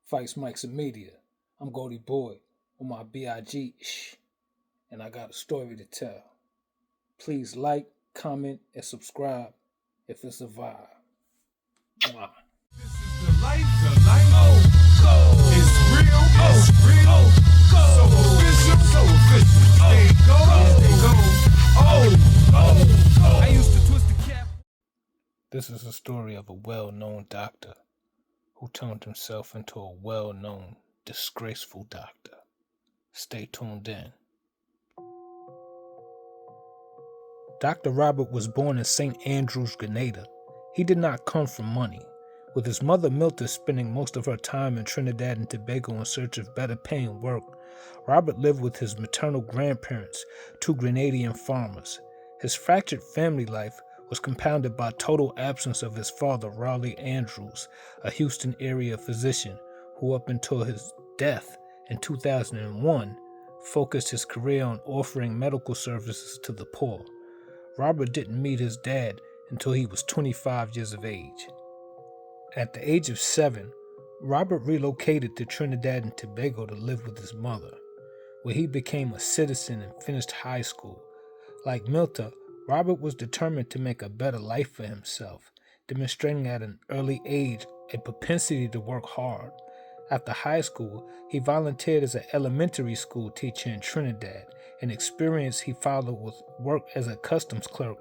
Fights, Mics, and Media. I'm Goldie Boy on my BIG and I got a story to tell. Please like, comment, and subscribe if it's a vibe. Mwah. This is the life, it's real, so official, there you go, I used to twist the cap. This is the story of a well-known doctor who turned himself into a well-known, disgraceful doctor. Stay tuned in. Dr. Robert was born in St. Andrews, Grenada. He did not come from money, with his mother Milta spending most of her time in Trinidad and Tobago in search of better paying work. Robert lived with his maternal grandparents, two Grenadian farmers. His fractured family life was compounded by total absence of his father, Raleigh Andrews, a Houston area physician who up until his death in 2001 focused his career on offering medical services to the poor. Robert didn't meet his dad until he was 25 years of age. At the age of 7, Robert relocated to Trinidad and Tobago to live with his mother, where he became a citizen and finished high school. Like Milta, Robert was determined to make a better life for himself, demonstrating at an early age a propensity to work hard. After high school, he volunteered as an elementary school teacher in Trinidad, an experience he followed with work as a customs clerk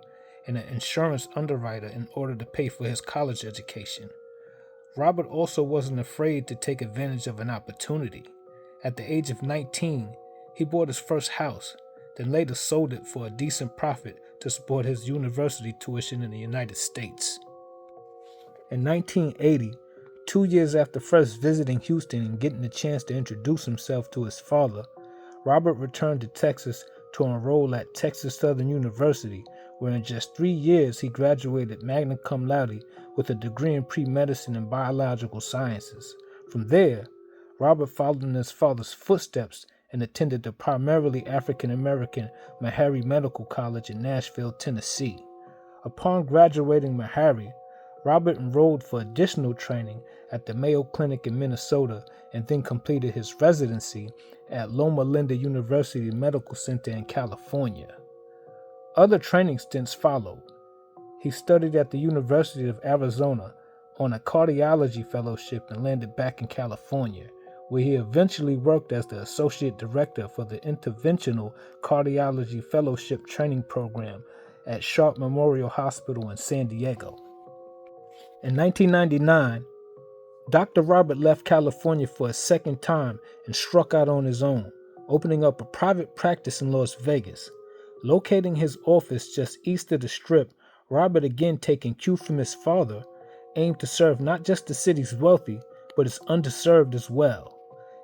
and an insurance underwriter in order to pay for his college education. Robert also wasn't afraid to take advantage of an opportunity. At the age of 19, he bought his first house, then later sold it for a decent profit to support his university tuition in the United States. In 1980, 2 years after first visiting Houston and getting the chance to introduce himself to his father, Robert returned to Texas to enroll at Texas Southern University, where in just 3 years he graduated magna cum laude with a degree in pre-medicine and biological sciences. From there, Robert followed in his father's footsteps and attended the primarily African-American Meharry Medical College in Nashville, Tennessee. Upon graduating Meharry, Robert enrolled for additional training at the Mayo Clinic in Minnesota and then completed his residency at Loma Linda University Medical Center in California. Other training stints followed. He studied at the University of Arizona on a cardiology fellowship and landed back in California, where he eventually worked as the associate director for the Interventional Cardiology Fellowship Training Program at Sharp Memorial Hospital in San Diego. In 1999, Dr. Robert left California for a second time and struck out on his own, opening up a private practice in Las Vegas. Locating his office just east of the Strip, Robert, again taking cue from his father, aimed to serve not just the city's wealthy, but its underserved as well.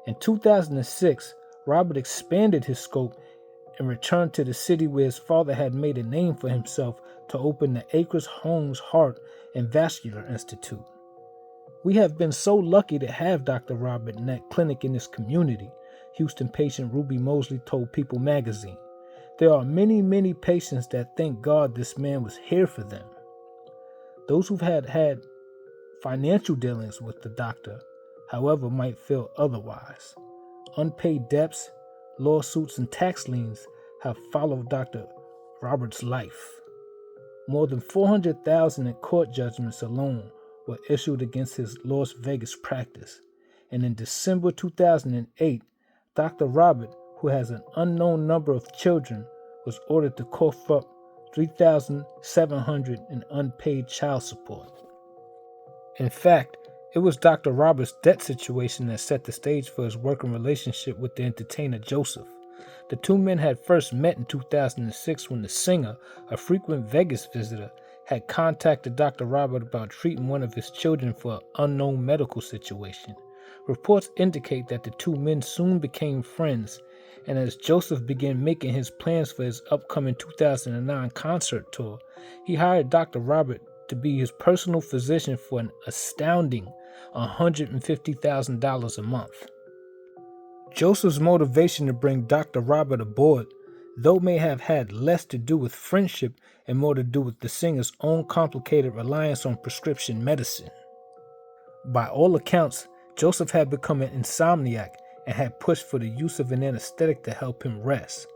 In 2006, Robert expanded his scope and returned to the city where his father had made a name for himself to open the Acres Homes Heart and Vascular Institute. We have been so lucky to have Dr. Robert in that clinic in this community, Houston patient Ruby Mosley told People magazine. There are many, many patients that thank God this man was here for them. Those who've had financial dealings with the doctor, however, might feel otherwise. Unpaid debts, lawsuits, and tax liens have followed Dr. Robert's life. More than $400,000 in court judgments alone were issued against his Las Vegas practice. And in December 2008, Dr. Robert, who has an unknown number of children, was ordered to cough up $3,700 in unpaid child support. In fact, it was Dr. Robert's debt situation that set the stage for his working relationship with the entertainer Joseph. The two men had first met in 2006 when the singer, a frequent Vegas visitor, had contacted Dr. Robert about treating one of his children for an unknown medical situation. Reports indicate that the two men soon became friends, and as Joseph began making his plans for his upcoming 2009 concert tour, he hired Dr. Robert to be his personal physician for an astounding $150,000 a month. Joseph's motivation to bring Dr. Robert aboard, though may have had less to do with friendship and more to do with the singer's own complicated reliance on prescription medicine. By all accounts, Joseph had become an insomniac and had pushed for the use of an anesthetic to help him rest.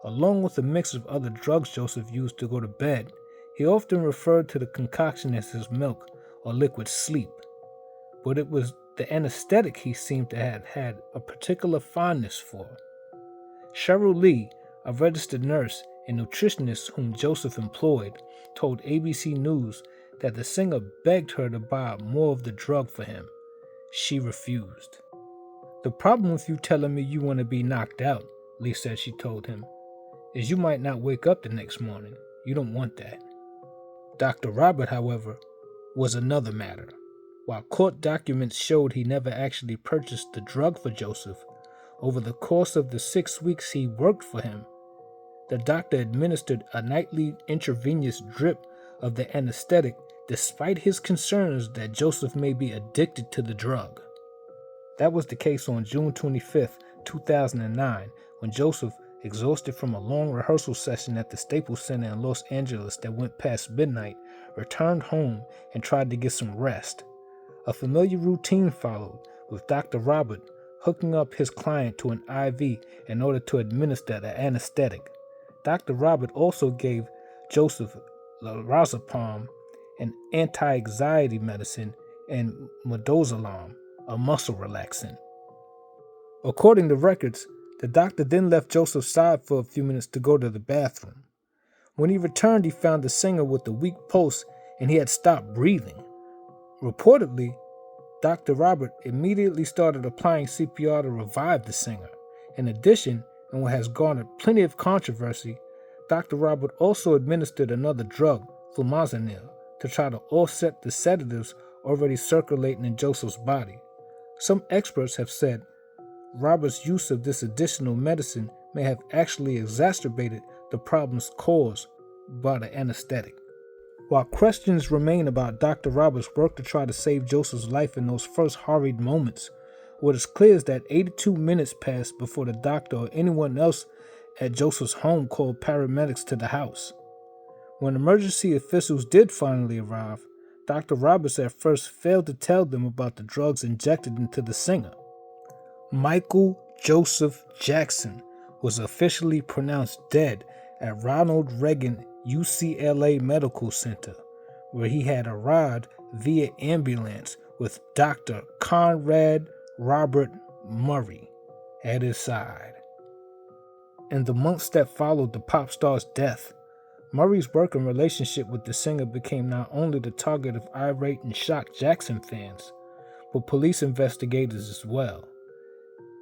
Along with a mix of other drugs Joseph used to go to bed, he often referred to the concoction as his milk or liquid sleep. But it was the anesthetic he seemed to have had a particular fondness for. Cheryl Lee, a registered nurse and nutritionist whom Joseph employed, told ABC News that the singer begged her to buy more of the drug for him. She refused. "The problem with you telling me you want to be knocked out," Lee said she told him, "is you might not wake up the next morning. You don't want that." Dr. Robert, however, was another matter. While court documents showed he never actually purchased the drug for Joseph, over the course of the 6 weeks he worked for him, the doctor administered a nightly intravenous drip of the anesthetic despite his concerns that Joseph may be addicted to the drug. That was the case on June 25, 2009, when Joseph, exhausted from a long rehearsal session at the Staples Center in Los Angeles that went past midnight, returned home and tried to get some rest. A familiar routine followed, with Dr. Robert hooking up his client to an IV in order to administer the anesthetic. Dr. Robert also gave Joseph lorazepam, an anti-anxiety medicine, and midazolam, a muscle relaxant. According to records, the doctor then left Joseph's side for a few minutes to go to the bathroom. When he returned, he found the singer with a weak pulse and he had stopped breathing. Reportedly, Dr. Robert immediately started applying CPR to revive the singer. In addition, and what has garnered plenty of controversy, Dr. Robert also administered another drug, flumazenil, to try to offset the sedatives already circulating in Joseph's body. Some experts have said Robert's use of this additional medicine may have actually exacerbated the problems caused by the anesthetic. While questions remain about Dr. Robert's work to try to save Joseph's life in those first hurried moments, what is clear is that 82 minutes passed before the doctor or anyone else at Joseph's home called paramedics to the house. When emergency officials did finally arrive, Dr. Roberts at first failed to tell them about the drugs injected into the singer. Michael Joseph Jackson was officially pronounced dead at Ronald Reagan UCLA Medical Center, where he had arrived via ambulance with Dr. Conrad Robert Murray at his side. In the months that followed the pop star's death, Murray's work and relationship with the singer became not only the target of irate and shocked Jackson fans, but police investigators as well.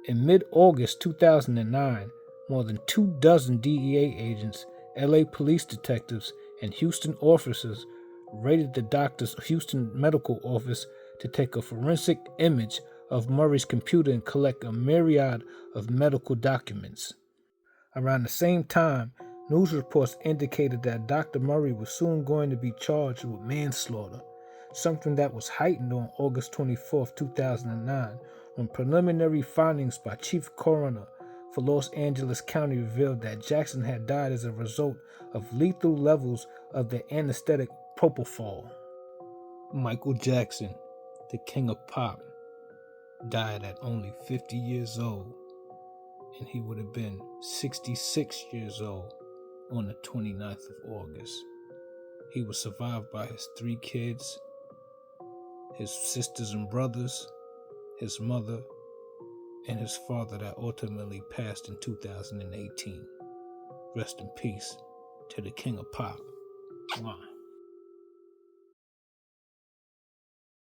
In mid-August 2009, more than 24 DEA agents, LA police detectives, and Houston officers raided the doctor's Houston medical office to take a forensic image of Murray's computer and collect a myriad of medical documents. Around the same time, news reports indicated that Dr. Murray was soon going to be charged with manslaughter, something that was heightened on August 24, 2009, when preliminary findings by Chief Coroner for Los Angeles County revealed that Jackson had died as a result of lethal levels of the anesthetic propofol. Michael Jackson, the king of pop, died at only 50 years old, and he would have been 66 years old on the 29th of August. He was survived by his 3 kids, his sisters and brothers, his mother, and his father that ultimately passed in 2018. Rest in peace to the king of pop. Mwah.